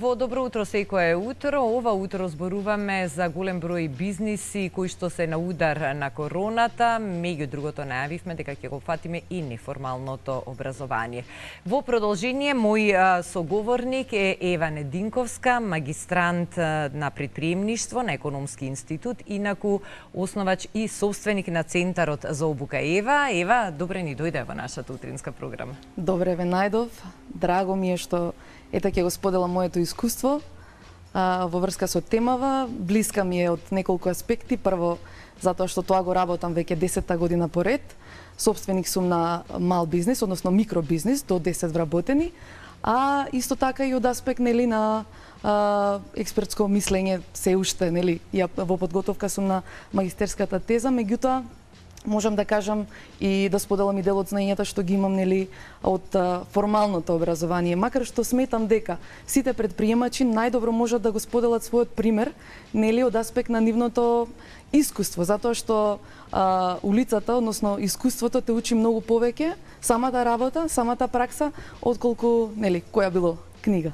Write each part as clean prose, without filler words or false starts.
Во добро утро секое утро. Ова утро зборуваме за голем број бизниси кои што се на удар на короната. Меѓу другото најавивме дека ќе го фатиме и неформалното образование. Во продолжение, мој соговорник е Ева Нединковска, магистрант на предприемништво на Економски институт, инаку основач и собственик на Центарот за обука Ева, добре ни дојде во нашата утринска програма. Добре ве најдов. Драго ми е што ете ќе го споделам моето искуство во врска со темава. Блиска ми е од неколку аспекти. Прво, затоа што тоа го работам веќе 10-та година поред. Собственик сум на мал бизнис, односно микробизнис, до 10 вработени. А исто така и од аспект на експертско мислење се уште, ја во подготовка сум на магистерската теза, меѓутоа можам да кажам и да споделам и дел од знаењата што ги имам од формалното образование, макар што сметам дека сите предприемачи најдобро можат да го споделат својот пример, од аспект на нивното искуство, затоа што улицата, односно искуството те учи многу повеќе, самата работа, самата пракса, отколку која било книга.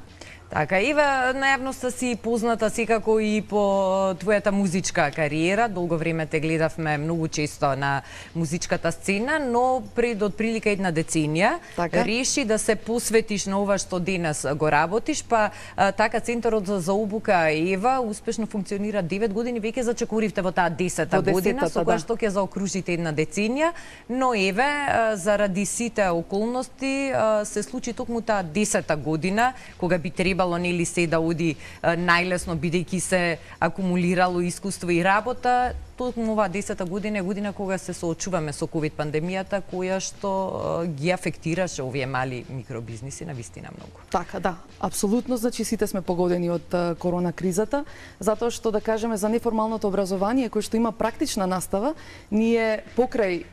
Така, Ева, најавноста си позната секако и по твојата музичка кариера. Долго време те гледавме многу често на музичката сцена, но пред отприлика една деценија реши да се посветиш на ова што денес го работиш, па така Центарот за обука Ева успешно функционира 9 години, веќе зачекоривте во таа 10-та година, со која што ќе заокружите една деценија, но Еве, заради сите околности се случи токму таа 10-та година, кога би требало се да оди најлесно, бидејќи се акумулирало искуство и работа. Токму оваа 10-та година е година кога се соочуваме со ковид пандемијата, која што ги афектираше овие мали микробизниси на вистина многу. Така, да, апсолутно, значи сите сме погодени од корона кризата, затоа што да кажеме за неформалното образование кој што има практична настава, ние покрај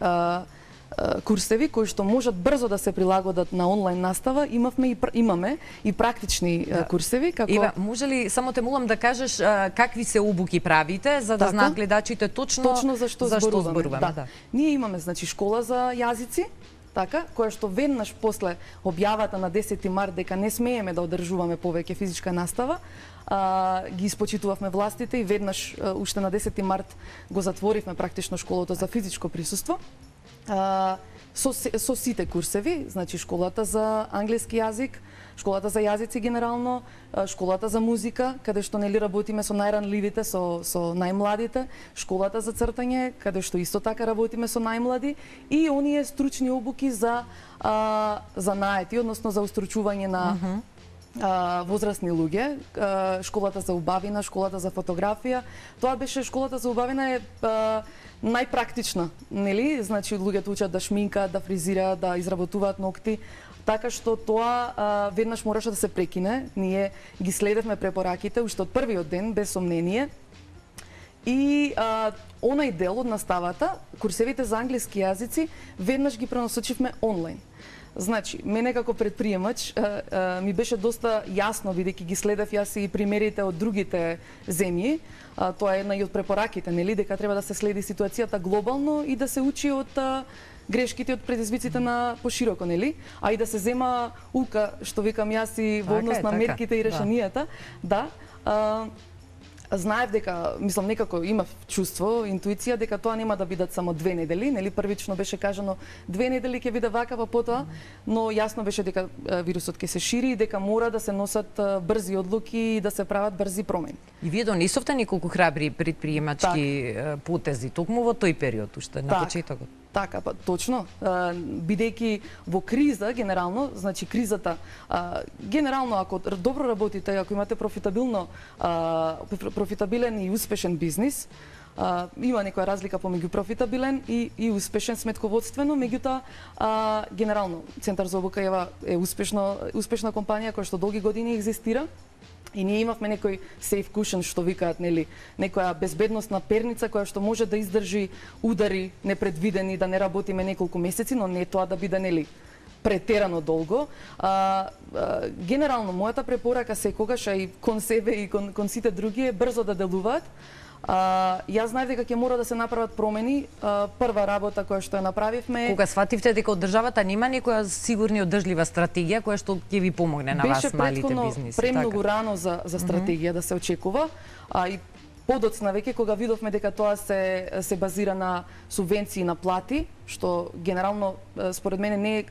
курсеви кои што можат брзо да се прилагодат на онлайн настава, имаме и практични курсеви како Ева, може ли само те молам да кажеш какви се обуки правите за да знаат гледачите точно за што зборуваме. Да. Ние имаме значи школа за јазици, така, која што веднаш после објавата на 10 март дека не смееме да одржуваме повеќе физичка настава, ги испочитувавме властите и веднаш уште на 10 март го затворивме практично школото за физичко присуство. Со сите курсеви, значи школата за англиски јазик, школата за јазици генерално, школата за музика, каде што работиме со најранливите, со најмладите, школата за цртање, каде што исто така работиме со најмлади, и оние стручни обуки за наети, односно за устручување на возрастни луѓе, школата за убавина, школата за фотографија. Тоа беше школата за убавина е најпрактична, Значи луѓето учат да шминкаат, да фризираат, да изработуваат ногти, така што тоа веднаш мораше да се прекине. Ние ги следевме препораките уште од првиот ден без сомнение. И онај дел од наставата, курсевите за англиски јазици, веднаш ги пренасочивме онлайн. Значи, мене како предприемач ми беше доста јасно, бидејќи ги следев јас и примерите од другите земји. Тоа е една и од препораките, дека треба да се следи ситуацијата глобално и да се учи од грешките, од предизвиците на пошироко, а и да се зема ука, што викам јас, и во однос на мерките и решенијата. Да. Знаев дека, мислам, некако имав чувство, интуиција дека тоа нема да бидат само 2 недели, првично беше кажано 2 недели ќе биде вака, па потоа, но јасно беше дека вирусот ќе се шири и дека мора да се носат брзи одлуки и да се прават брзи промени. И вие донесовте неколку храбри предприемачки потези токму во тој период уште на почетокот. Така, па точно, бидејќи во криза генерално, значи кризата генерално ако добро работите, ако имате профитабилен и успешен бизнис, има некоја разлика помеѓу профитабилен и успешен сметководствено, меѓутоа генерално Центар за обука Ева е успешна компанија која што долги години екзистира. И ние имавме некој safe cushion, што викаат, некоја безбедносна перница која што може да издржи удари непредвидени, да не работиме неколку месеци, но не тоа да биде претерано долго. Генерално мојата препорака секогаш и кон себе и кон сите други е брзо да делуваат. Јас знаев дека ќе мора да се направат промени. Прва работа која што ја направивме Кога свативте дека од државата нема некоја сигурна и одржлива стратегија која што ќе ви помогне на вас малите бизниси, беше премногу рано за стратегија да се очекува, и подоцна веќе кога видовме дека тоа се базира на субвенции на плати, што генерално според мене не е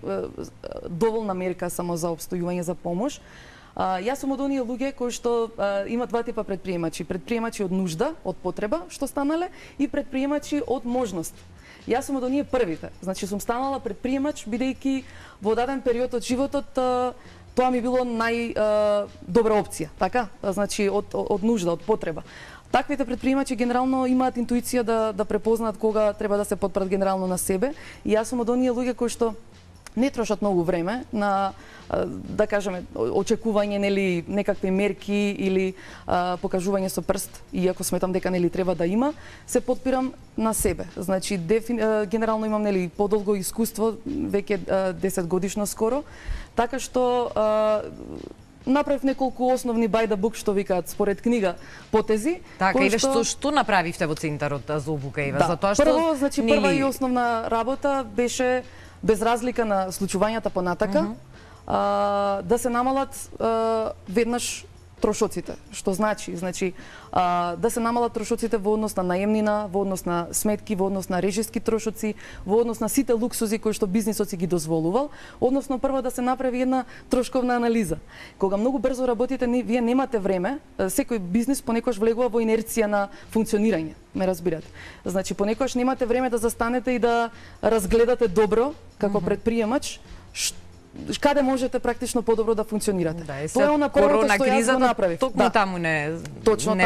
доволна мерка само за опстојување, за помош. Јас сум од оние луѓе кои што имат два типа предприемачи. Предприемачи од нужда, од потреба, што станале, и предприемачи од можност. Јас сум од оние првите. Значи сум станала предприемач бидејќи во даден период од животот тоа ми било најдобра опција, така? Значи од нужда, од потреба. Таквите предприемачи генерално имаат интуиција да препознаат кога треба да се потпрат генерално на себе, и јас сум од оние луѓе кои што не трошат многу време на, да кажеме, очекување, нели, некакви мерки или покажување со прст, иако сметам дека нели треба да има, се потпирам на себе. Значи генерално имам нели подолго искуство, веќе 10 годишно скоро, така што направив неколку основни by the book, што викаат според книга, потези. Така, и што направивте во центарот за обука, Ива? Да, затоа што прво, значи прва и основна работа беше без разлика на случувањата понатака, да се намалат веднаш трошоците. Што значи да се намалат трошоците во однос на наемнина, во однос на сметки, во однос на режиски трошоци, во однос на сите луксузи кои што бизнисот си ги дозволувал, односно прво да се направи една трошковна анализа. Кога многу брзо работите, вие немате време, секој бизнис понекогаш влегува во инерција на функционирање, ме разбирате. Значи понекогаш немате време да застанете и да разгледате добро како предприемач каде можете практично подобро да функционирате. Да, тоа е она првото што јас го направив. Токму таму не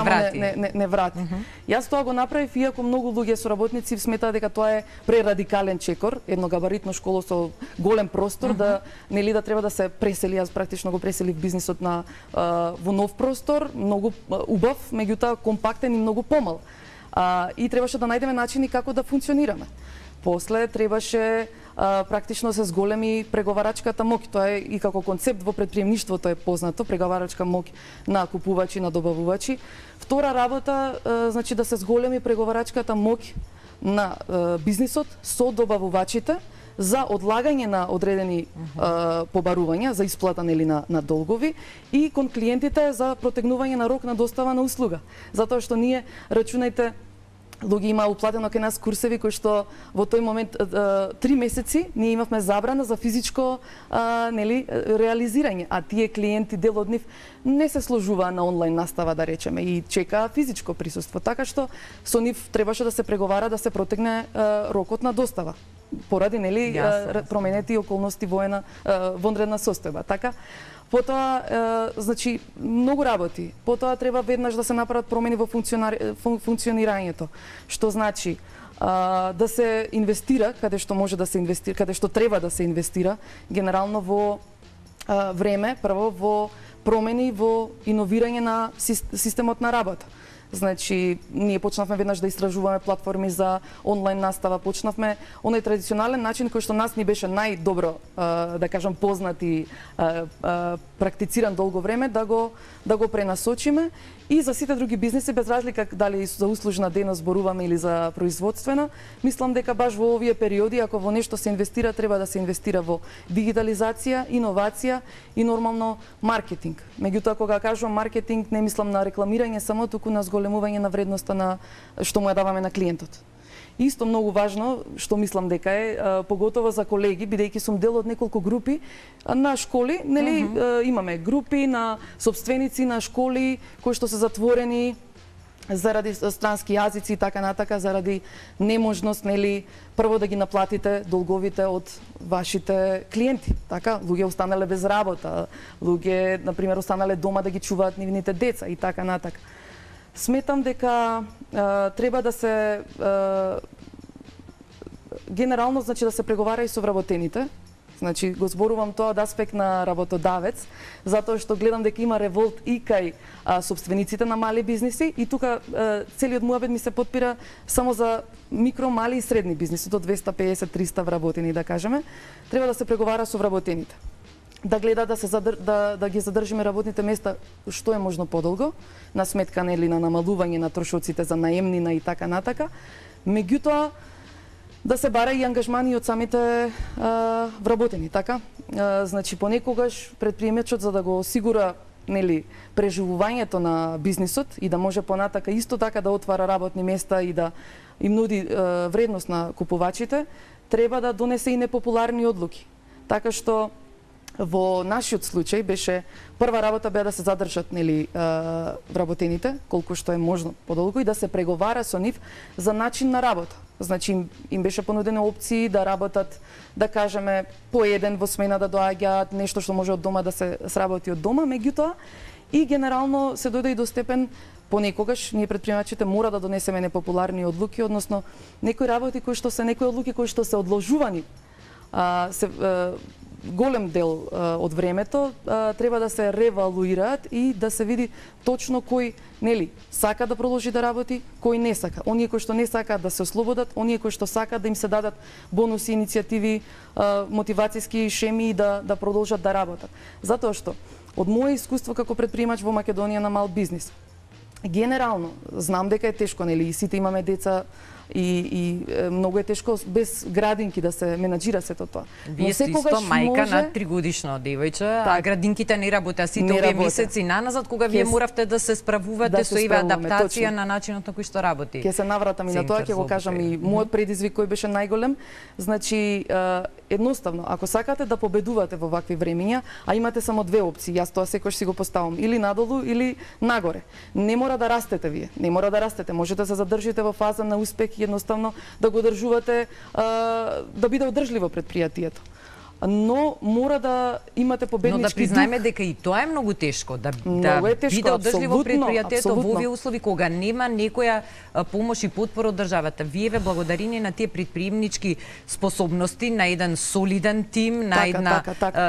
врати. Не врати. Јас тоа го направив, иако многу луѓе соработници сметаат дека тоа е прерадикален чекор, едно габаритно школо со голем простор, да нели да треба да се пресели. Јас практично го преселив бизнисот во нов простор, многу убав, меѓутоа компактен и многу помал. И требаше да најдеме начини како да функционираме. После требаше практично се зголеми преговарачката моќ. Тоа е и како концепт во предприемништвото е познато, преговарачка моќ на купувачи, на добавувачи. Втора работа, значи да се зголеми преговарачката моќ на бизнисот со добавувачите за одлагање на одредени побарувања, за исплата нели на долгови, и кон клиентите за протегнување на рок на достава на услуга. Затоа што ние, рачунајте, луѓе има уплатено кај нас курсеви кои што во тој момент 3 месеци ние имавме забрана за физичко нели реализирање, а тие клиенти, дел од нив не се сложуваа на онлайн настава, да речеме, и чекаа физичко присуство, така што со нив требаше да се преговара да се протегне рокот на достава поради нели променети околности вонредна состојба, така. Потоа, значи, многу работи. Потоа треба веднаш да се направат промени во функционирањето, што значи да се инвестира каде што може да се инвестира, каде што треба да се инвестира, генерално во време, прво во промени во иновирање на системот на работа. Значи, ние почнавме веднаш да истражуваме платформи за онлайн настава, почнавме оној традиционален начин кој што нас ни беше најдобро, да кажам, познат и практициран долго време, да го пренасочиме, и за сите други бизнеси, без разлика дали за услужна дејност зборуваме или за производствена, мислам дека баш во овие периоди, ако во нешто се инвестира, треба да се инвестира во дигитализација, иновација и нормално маркетинг. Меѓутоа, кога кажувам маркетинг, не мислам на рекламирање само, туку на зголемување на вредноста на што му ја даваме на клиентот. Исто многу важно, што мислам дека е, поготово за колеги, бидејќи сум дел од неколку групи на школи, нели, имаме групи на сопственици на школи кои што се затворени заради странски јазици и така натака, заради неможност, нели, прво да ги наплатите долговите од вашите клиенти, така, луѓе останале без работа, луѓе, на пример, останале дома да ги чуваат нивните деца и така натака. Сметам дека треба да се генерално, значи, да се преговара и со вработените. Значи, го зборувам тоа од аспект на работодавец, затоа што гледам дека има револт и кај сопствениците на мали бизниси, и тука целиот муабет ми се потпира само за микро, мали и средни бизниси, до 250-300 вработени, да кажеме. Треба да се преговара со вработените. да гледа да да ги задржиме работните места што е можно подолго, на сметка нели на намалување на трошоците за наемнина и така натака. Меѓутоа да се бара и ангажмани од самите вработени, така? Значи понекогаш предприемачот за да го осигура нели преживувањето на бизнисот и да може понатака исто така да отвара работни места и да им нуди вредност на купувачите, треба да донесе и непопуларни одлуки. Така што во нашиот случај беше прва работа беа да се задржат нели вработените колку што е можно подолго и да се преговара со нив за начин на работа. Значи им беше понудено опции да работат, да кажеме, по еден во смена да доаѓаат, нешто што може од дома да се сработи од дома, меѓутоа и генерално се дојде и до степен понекогаш ние предприемачите мора да донесеме непопуларни одлуки, односно некои работи кои што се некои одлуки кои што се одложувани голем дел од времето треба да се ревалуираат и да се види точно кој нели сака да продолжи да работи, кој не сака. Оние кои што не сакаат да се ослободат, оние кои што сакаат да им се дадат бонуси, иницијативи, мотивацијски шеми и да продолжат да работат. Затоа што од мое искуство како предприемач во Македонија на мал бизнис, генерално знам дека е тешко, нели, и сите имаме деца и многу е тешко без градинки да се менаџира сето тоа. Вие сте исто мајка на 3-годишно девојче, а градинките не работеа сите овие месеци наназад кога вие моравте да се справувате со ива адаптација на начинот на кој што работи. Ќе се навратам и на тоа, ќе го кажам и мојот предизвик кој беше најголем. Значи едноставно, ако сакате да победувате во вакви времиња, а имате само две опции, јас тоа секогаш си го поставам, или надолу или нагоре. Не мора да растете вие, не мора да растете, можете да се задржите во фаза на успех и едноставно да го одржувате, да биде одржливо предпријатието. Но мора да имате победнички дух. Но да признаеме дека и тоа е многу тешко, да биде одржливо предпријатието во овие услови кога нема некоја помош и потпора од државата. Вие ве благодарение на тие предприемнички способности, на еден солиден тим, на една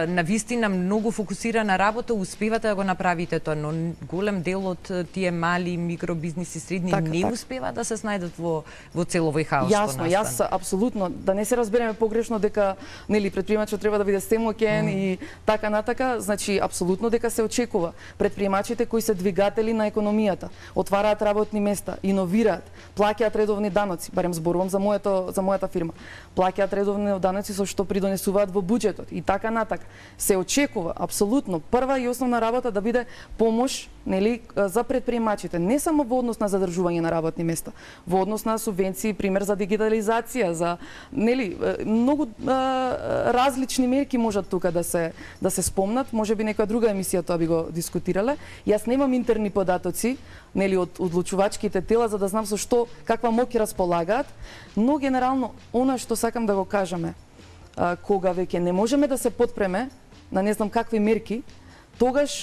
на вистина многу фокусирана работа, успевате да го направите тоа, но голем дел од тие мали микробизниси, средни не успеваат да се снајдат во цело овој хаос. Јасно, јас апсолутно, да не се разбереме погрешно дека нели предприемачот треба да биде семоќен и така натака, значи апсолутно дека се очекува предприемачите кои се двигатели на економијата, отвараат работни места, иновираат, плаќаат редовни даноци, барем зборувам за мојата фирма, плаќаат редовни даноци со што придонесуваат во буџетот и така натака. Се очекува апсолутно прва и основна работа да биде помош нели за предприемачите, не само во однос на задржување на работни места, во однос на субвенции, пример за дигитализација, за нели многу различни мерки можат тука да се спомнат, можеби некоја друга емисија тоа би го дискутирале. Јас немам интерни податоци, нели од одлучувачките тела за да знам со што каква моќ располагаат, но генерално она што сакам да го кажеме, кога веќе не можеме да се потпреме на не знам какви мерки, тогаш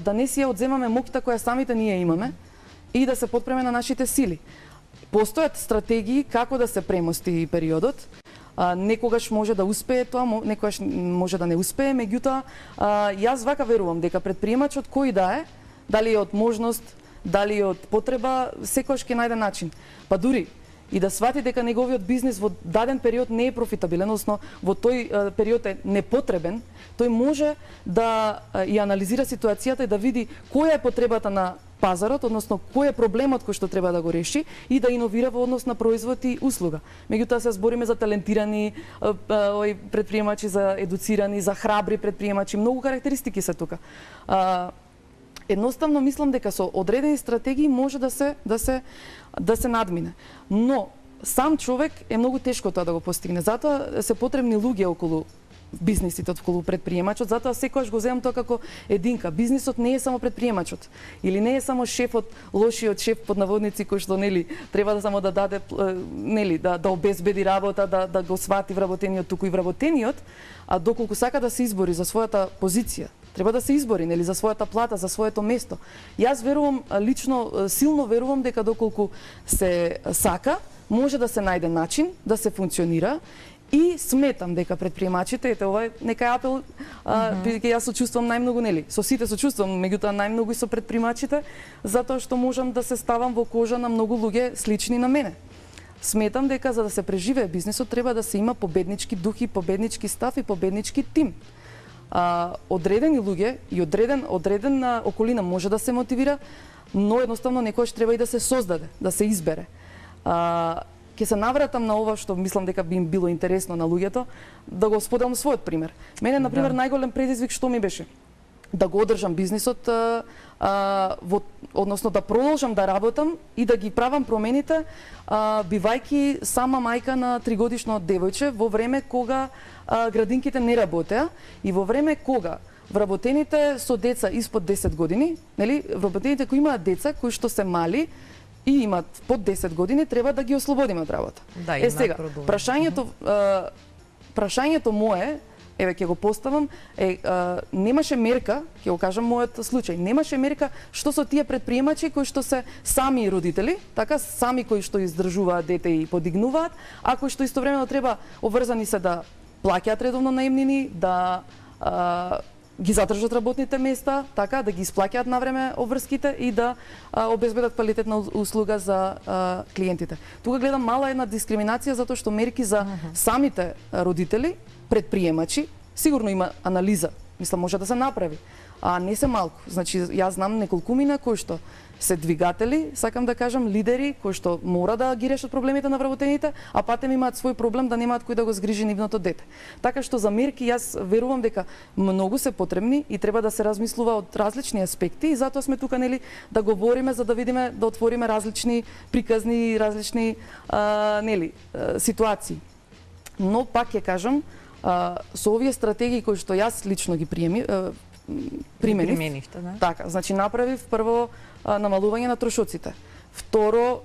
да не си ја одземаме моќта која самите ние имаме и да се потпреме на нашите сили. Постојат стратегии како да се премости периодот. Некогаш може да успее тоа, некогаш може да не успее, меѓутоа јас вака верувам дека предприемачот кој да е, дали од можност, дали од потреба, секогаш ќе најде начин. Па дури и да свати дека неговиот бизнис во даден период не е профитабилен, односно во тој период е непотребен, тој може да и анализира ситуацијата и да види која е потребата на пазарот, односно кој е проблемот кој што треба да го реши и да иновира во однос на производ и услуга. Меѓутоа се збориме за талентирани предприемачи, за едуцирани, за храбри предприемачи, многу карактеристики се тука. Едноставно мислам дека со одредени стратегии може да се надмине. Но сам човек е многу тешко тоа да го постигне. Затоа се потребни луѓе околу бизнисите, околу предприемачот, затоа секогаш го земам тоа како единка. Бизнисот не е само предприемачот или не е само шефот, лошиот шеф под наводници кој што нели треба да само да даде нели да обезбеди работа, да го свати вработениот, туку и вработениот, а доколку сака да се избори за својата позиција, треба да се избори нели за својата плата, за своето место. Јас верувам, лично силно верувам дека доколку се сака, може да се најде начин да се функционира. И сметам дека предприемачите, ете ова е нека апел, бидејќи јас се чувствувам најмногу нели, со сите се чувствувам, меѓутоа најмногу и со предприемачите, затоа што можам да се ставам во кожа на многу луѓе слични на мене. Сметам дека за да се преживее бизнисот треба да се има победнички дух и победнички став и победнички тим. одредени луѓе и одредена околина може да се мотивира, но едноставно некојаш треба и да се создаде, да се избере. Ќе се навратам на ова што мислам дека би им било интересно на луѓето, да го споделам својот пример. Мене, на пример, најголем предизвик што ми беше да го одржам бизнисот, односно да продолжам да работам и да ги правам промените, бивајки сама мајка на 3-годишно девојче во време кога градинките не работеа и во време кога вработените со деца испод 10 години, нели, вработените кои имаат деца кои што се мали и имаат под 10 години, треба да ги ослободиме од работа. Да, сега, прашањето мое, еве ќе го поставам, немаше мерка, ќе го кажам мојот случај, немаше мерка што со тие предприемачи кои што се сами родители, така, сами кои што издржуваат дете и подигнуваат, а кои што истовремено треба обврзани се да плаќаат редовно наемнини, да ги задржат работните места, така, да ги исплаќаат навреме обврските и да обезбедат квалитетна услуга за клиентите. Тука гледам мала една дискриминација затоа што мерки за самите родители, предприемачи, сигурно има анализа, мислам може да се направи, а не се малку. Значи, јас знам неколкумина кои што се двигатели, сакам да кажам, лидери кои што мора да ги решат проблемите на вработените, а патем имаат свој проблем да немаат кој да го згрижи нивното дете. Така што за мерки јас верувам дека многу се потребни и треба да се размислува од различни аспекти и затоа сме тука, нели, да говориме за да видиме, да отвориме различни приказни, различни нели, ситуации. Но пак ќе кажам, со овие стратегии кои што јас лично ги применив, да? Така, значи направив прво намалување на трошоците. Второ,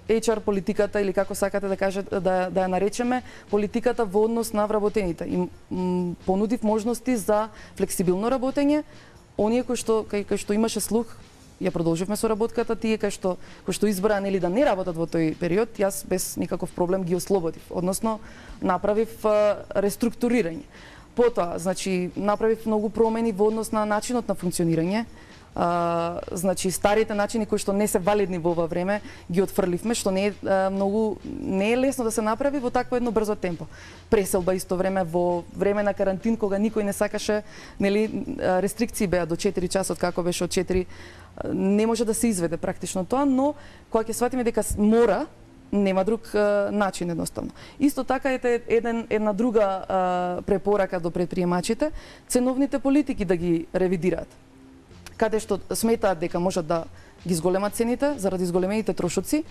HR политиката или како сакате да кажете да ја наречеме, политиката во однос на вработените. Им понудив можности за флексибилно работење. Оние кои што имаше слух, ја продолживме соработката, тие кои што избраа нели да не работат во тој период, јас без никаков проблем ги ослободив, односно направив реструктурирање. Потоа, значи, направив многу промени во однос на начинот на функционирање. Значи, старите начини кои што не се валидни во ова време ги отфрливме, што не е лесно да се направи во такво едно брзо темпо. Преселба исто време во време на карантин кога никој не сакаше, нели, рестрикции беа до 4 часот, како беше од 4, не може да се изведе практично тоа, но кога ќе сватиме дека мора, нема друг начин едноставно. Исто така една друга препорака до предприемачите, ценовните политики да ги ревидираат. Каде што сметаат дека можат да ги зголемат цените заради зголемените трошоци,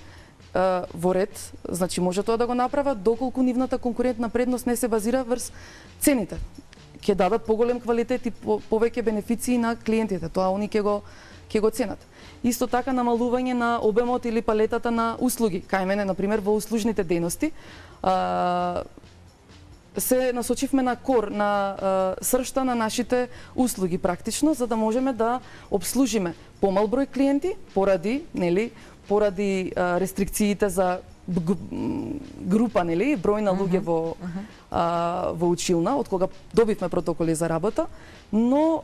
во ред, значи може тоа да го направат доколку нивната конкурентна предност не се базира врз цените. Ќе дадат поголем квалитет и повеќе бенефиции на клиентите. Тоа они ќе го ценат. Исто така намалување на обемот или палетата на услуги. Кај мене, например, во услужните дејности, се насочивме на сршта на нашите услуги практично, за да можеме да обслужиме помал број клиенти поради рестрикциите за група, нели, број на луѓе во училна, од кога добивме протоколи за работа, но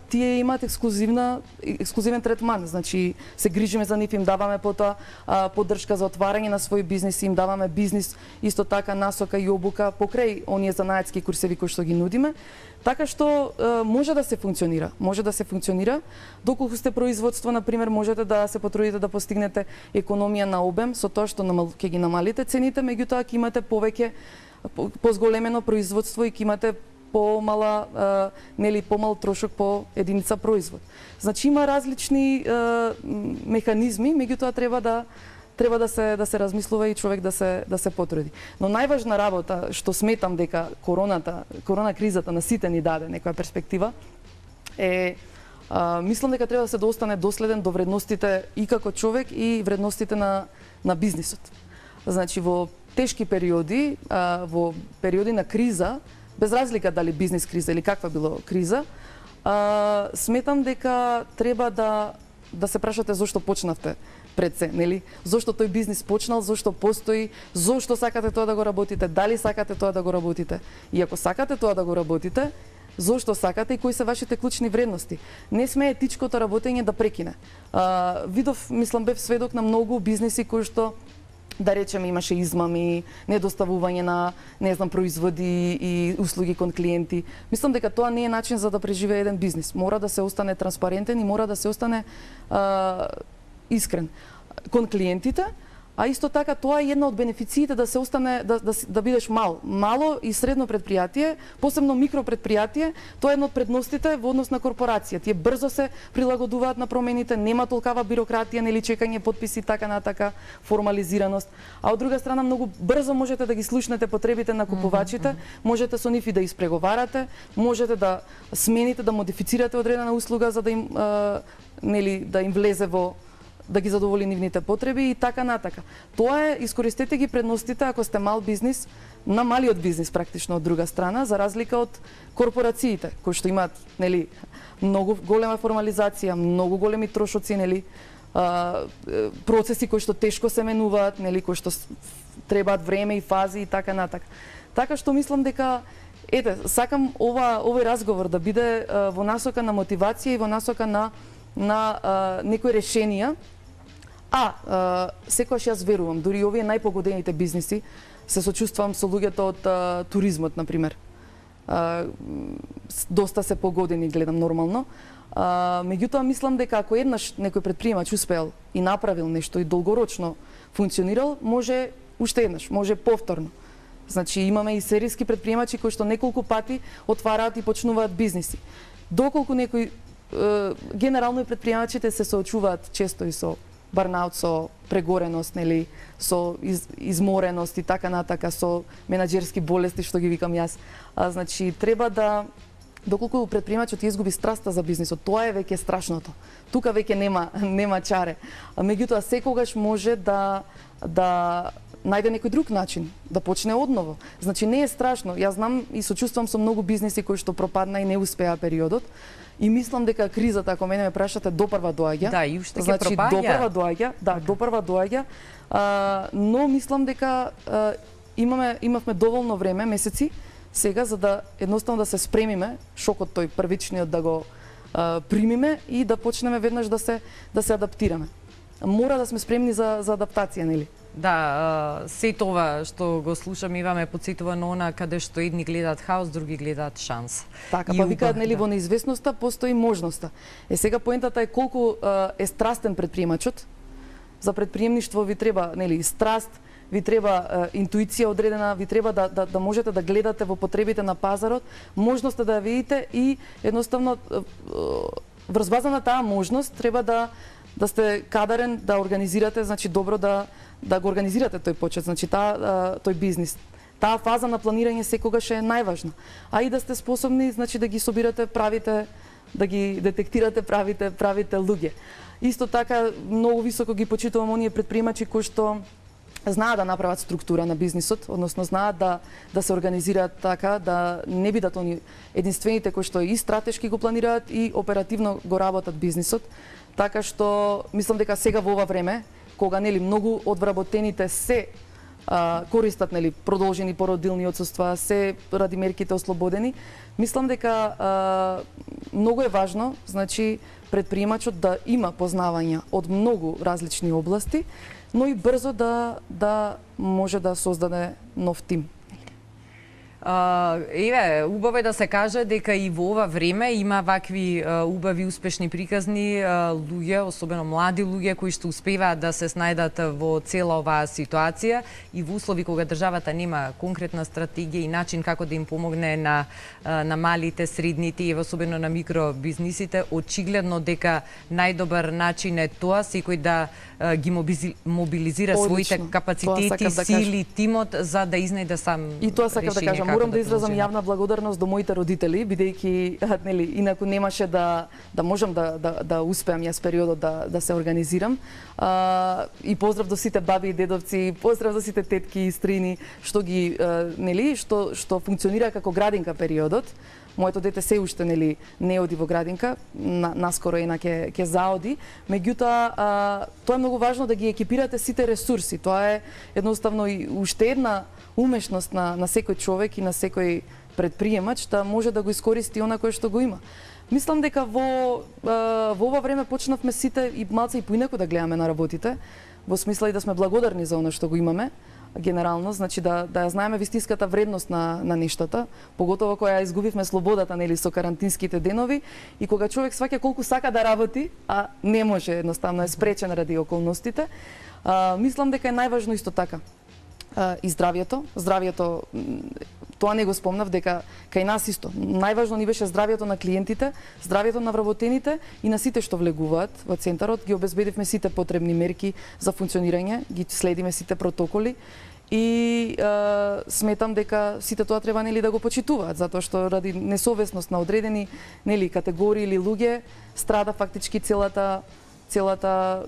тие имаат ексклузивен третман, значи се грижиме за нив, им даваме потоа поддршка за отварање на свој бизнис, им даваме бизнис, исто така насока и обука покрај оние занаетски курсеви кои што ги нудиме, така што може да се функционира, доколку сте производство, на пример, можете да се потрудите да постигнете економија на обем со тоа што ќе ги намалите цените, меѓутоа ќе имате повеќе позголемено производство и ќе имате помал трошок по единица производ. Значи има различни механизми, меѓутоа треба да се размислува и човек да се потруди. Но најважна работа што сметам дека корона кризата на сите ни даде некоја перспектива е мислам дека треба да се остане доследен до вредностите и како човек и вредностите на бизнисот. Значи во тешки периоди, во периоди на криза, без разлика дали бизнес криза или каква било криза, сметам дека треба да се прашате зошто почнавте пред се, нели? Зошто тој бизнис почнал, зошто постои, зошто сакате тоа да го работите, дали сакате тоа да го работите. И ако сакате тоа да го работите, зошто сакате и кои се вашите клучни вредности. Не сме етичкото работење да прекине. Бев сведок на многу бизнеси кои што да речеме имаше измами, недоставување на, не знам, производи и услуги кон клиенти. Мислам дека тоа не е начин за да преживее еден бизнис. Мора да се остане транспарентен и мора да се остане искрен кон клиентите. А исто така тоа е една од бенефициите да се остане да бидеш мало и средно предпријатие, посебно микропредпријатие, тоа е една од предностите во однос на корпорација. Тие брзо се прилагодуваат на промените, нема толкава бирократија, нели чекање подписи така натака, формализираност. А од друга страна многу брзо можете да ги слушнете потребите на купувачите, можете со нив и да испреговарате, можете да смените, да модифицирате одредена услуга за да им нели да им влезе во да ги задоволи нивните потреби и така натака. Тоа е, искористете ги предностите ако сте мал бизнис, на малиот бизнис практично од друга страна, за разлика од корпорациите, кои што имаат, нели, многу голема формализација, многу големи трошоци, нели, процеси кои што тешко се менуваат, нели, кои што требаат време и фази и така натака. Така што мислам дека сакам овој разговор да биде во насока на мотивација и во насока на некои решенија. Секогаш јас верувам, дури овие најпогодените бизниси, се сочувствувам со луѓето од туризмот, например. Доста се погодени, гледам нормално. Меѓутоа, мислам дека ако еднаш некој предприемач успеал и направил нешто и долгорочно функционирал, може уште еднаш, може повторно. Значи, имаме и серијски предприемачи кои што неколку пати отвараат и почнуваат бизниси. Доколку некој генерално и предприемачите се соочуваат често и со барнаут, со прегореност, нели, со измореност и така натака, со менаџерски болести, што ги викам јас. Значи, треба да, доколку предприемачот изгуби страста за бизнисот, тоа е веќе страшното. Тука веќе нема чаре. Меѓутоа, секогаш може да најде некој друг начин, да почне одново. Значи, не е страшно. Јас знам и сочувствам со многу бизниси кои што пропадна и не успеа периодот. И мислам дека кризата, ако мене ме прашате, допрва доаѓа. Да, и уште ќе пропаѓа. Допрва доаѓа. Но мислам дека имавме доволно време, месеци, сега за да едноставно да се спремиме, шокот тој првичниот да го примиме и да почнеме веднаш да се адаптираме. Мора да сме спремни за адаптација, нели? Да, се тоа што го слушам, Ива ме потсетува на она каде што едни гледаат хаос, други гледаат шанс. Така, па викаат, нели, во неизвестноста постои можноста. Сега поентата е колку е страстен предприемачот. За предприемништво ви треба, нели, страст, ви треба интуиција одредена, ви треба да можете да гледате во потребите на пазарот, можноста да ја видите и едноставно врз база на таа можност треба да сте кадарен, да организирате, значи добро да го организирате тој почет, значи тој бизнис. Таа фаза на планирање секогаш е најважна. А и да сте способни, значи да ги собирате правите, да ги детектирате правите луѓе. Исто така многу високо ги почитувам оние предприемачи кои што знаат да направат структура на бизнисот, односно знаат да се организираат така да не бидат они единствените кои што и стратешки го планираат и оперативно го работат бизнисот. Така што мислам дека сега во ова време, кога нели многу од вработените се користат нели продолжени породилни отсуства, се ради мерките ослободени, мислам дека многу е важно, значи предприемачот да има познавања од многу различни области, но и брзо да може да создаде нов тим. Убаво е да се каже дека и во ова време има вакви убави успешни приказни луѓе, особено млади луѓе кои што успеваат да се снајдат во цела оваа ситуација и во услови кога државата нема конкретна стратегија и начин како да им помогне на малите, средните и особено на микробизнисите. Очигледно дека најдобар начин е тоа секој да ги мобилизира своите капацитети, сили, тимот за да изнајде сам и тоа сакам да кажам. Морам да изразам јавна благодарност до моите родители, бидејќи нели инаку немаше да можам да успеам јас периодот да се организирам. И поздрав до сите баби и дедовци, поздрав до сите тетки и стрини што ги нели што функционира како градинка периодот. Моето дете се уште нели не оди во градинка, наскоро ќе заоди, меѓутоа тоа е многу важно да ги екипирате сите ресурси. Тоа е едноставно и уште една умешност на секој човек и на секој предприемач да може да го искористи она кое што го има. Мислам дека во ова време почнавме сите и малце и поинаку да гледаме на работите. во смисла и да сме благодарни за оно што го имаме, генерално, значи да ја знаеме вистинската вредност на нештата, поготово кога ја изгубивме слободата, нели, со карантинските денови и кога човек сваќа колку сака да работи, а не може, едноставно е спречен ради околностите. Мислам дека е најважно исто така и здравјето. Здравјето, тоа не го спомнав, дека кај нас исто. Најважно ни беше здравјето на клиентите, здравјето на вработените и на сите што влегуваат во центарот. Ги обезбедивме сите потребни мерки за функционирање, ги следиме сите протоколи и сметам дека сите тоа треба, нели, да го почитуваат, затоа што ради несовесност на одредени, нели, категории или луѓе страда фактички целата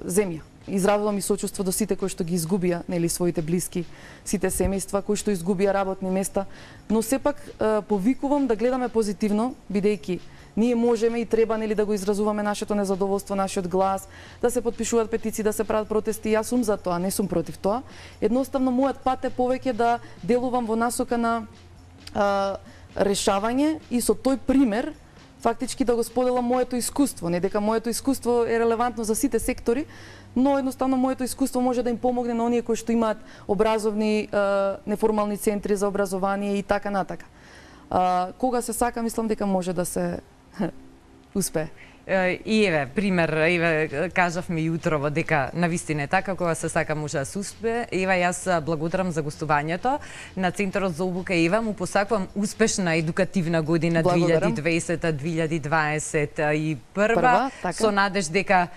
земја. Изразувам и сочувство до сите кои што ги изгубија, нели, своите блиски, сите семејства кои што изгубија работни места, но сепак повикувам да гледаме позитивно, бидејќи ние можеме и треба, нели, да го изразуваме нашето незадоволство, нашиот глас, да се потпишуваат петиции, да се прават протести. Јас сум за тоа, не сум против тоа. Едноставно мојот пат е повеќе да делувам во насока на решавање и со тој пример фактички да го споделам моето искуство, не дека моето искуство е релевантно за сите сектори, но едноставно моето искуство може да им помогне на оние кои што имаат образовни неформални центри за образование и така натака. Кога се сака, мислам дека може да се успее. И еве, пример, еве, кажавме јутрово дека навистина е така, кога се сака може да се успее. Еве, јас благодарам за гостувањето на Центарот за обука. Еве, му посакувам успешна едукативна година 2020-2021 со надеж дека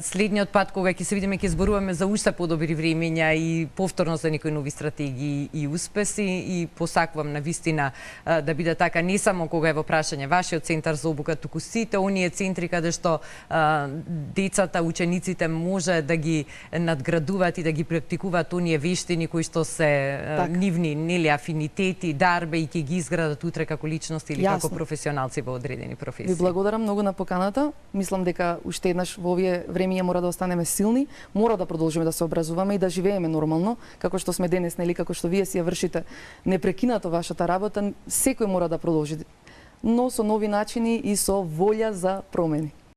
следниот пат кога ќе се видиме ќе зборуваме за уште подобри времења и повторно за некои нови стратегии и успеси и посакувам навистина да биде така не само кога е во прашање вашиот Центар за обука, туку сите оние центри каде што децата, учениците може да ги надградуваат и да ги практикуваат оние вештини кои што се нивни, нели, афинитети, дарбе и ќе ги изградат утре како личности или како професионалци во одредени професии. Ви благодарам многу на поканата. Мислам дека уште еднаш во овие времиња мора да останеме силни, мора да продолжиме да се образуваме и да живееме нормално, како што сме денес, нели, како што вие си ја вршите непрекинато вашата работа, секој мора да продолжи, но со нови начини и со волја за промени.